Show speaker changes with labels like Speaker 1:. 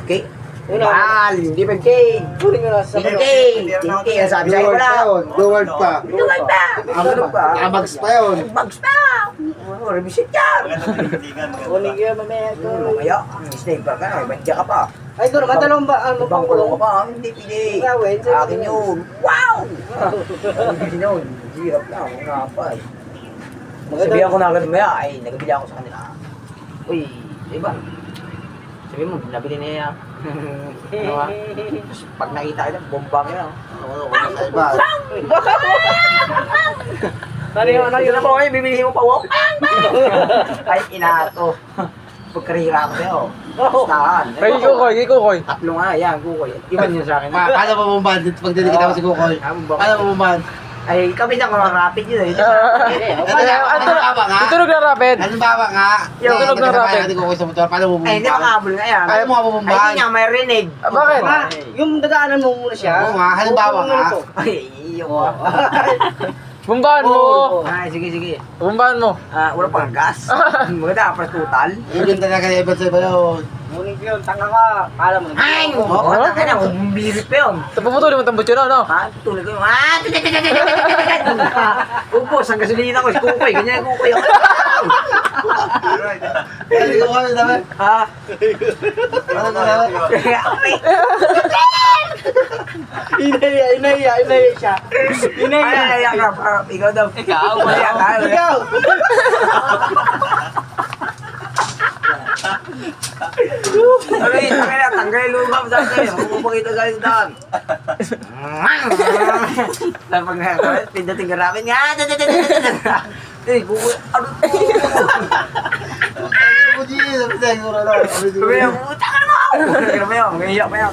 Speaker 1: Okay? Mahal, hindi 5K.
Speaker 2: Kunin nyo na sa
Speaker 1: 10K. 10K, ang sabi sa'yo wala.
Speaker 3: Duwag pa.
Speaker 1: Duwag pa. Ano pa?
Speaker 3: Amags pa yun.
Speaker 1: Bags pa. Revisit yan.
Speaker 2: Kunin nyo mamaya.
Speaker 1: Mamaya, sniper ka na, bandya ka pa.
Speaker 2: Ay, doon, matalong ba? Ano
Speaker 1: Ibang
Speaker 2: bang
Speaker 1: kulong
Speaker 2: kulong?
Speaker 1: ka pa, hindi pili.
Speaker 2: Gawin,
Speaker 1: Akin yun. Wow! Hindi yun. Hirap lang, nga pa eh. Sabihan ko na agad maya, ay nagabili ako sa kanila. Uy, diba? Sabi mo, nabili niya yan. Ano ba? Tapos pag nakita kita, bomba ka yan.
Speaker 3: Sa iba.
Speaker 1: Yun na po kayo, bibili mo pa wop. Ay, inato. Pagkarira ko sa'yo. Stahan.
Speaker 4: Kay Kukoy.
Speaker 1: Tatlo nga, yan, kukoy. Iwan yun sa akin.
Speaker 3: Paano bumumban dito pag dinikita ko si Kukoy? Paano bumumban?
Speaker 1: Ay, kami na ko rapid yun eh.
Speaker 3: Ano ba nga?
Speaker 4: Tutunog na rapid.
Speaker 3: Ano ba nga?
Speaker 4: Yung tunog ng rapid.
Speaker 3: Natin Kukoy sa motor. Paano bumumban?
Speaker 1: Ay, hindi makabol nga yan.
Speaker 3: Kaya mo nga
Speaker 1: Ay,
Speaker 3: bumumban.
Speaker 1: hindi niya may rinig.
Speaker 4: Bakit?
Speaker 2: Yung dadaanan mo muna siya.
Speaker 3: Oo nga, halimbawa nga.
Speaker 1: Ay, iyo.
Speaker 4: Bumbahan mo.
Speaker 1: Ay, sige.
Speaker 4: Bumbahan mo.
Speaker 1: Wala pang gas. Maganda, para total.
Speaker 3: Yung ganda na kaya iba sa iba yun.
Speaker 2: Kunin ko yun, tanga ka. Kala mo.
Speaker 1: Ay, oo, taka na, umirit pa yun.
Speaker 4: Sa puputulin mo tambutso na, no?
Speaker 1: Ha? Tulad ko yung, upos, ang gasolina ko, si Kukoy, ganyan yung Kukoy.
Speaker 3: Ano ko kami naman?
Speaker 1: Ha?
Speaker 3: Ano ka naman?
Speaker 2: Inaya siya.
Speaker 1: Ay, ikaw daw. Ikaw.
Speaker 2: Ikaw!
Speaker 1: Ano yun, tanggalin lubab sa akin. Pupakita sa akin daan. Tapos pag pindating ka namin, nga. Eh, Kukoy, ano to?
Speaker 3: Ano ko, G? Sabi siguro na.
Speaker 1: Sabi niya, utang ka naman! Sabi niya, ngayon pa yan.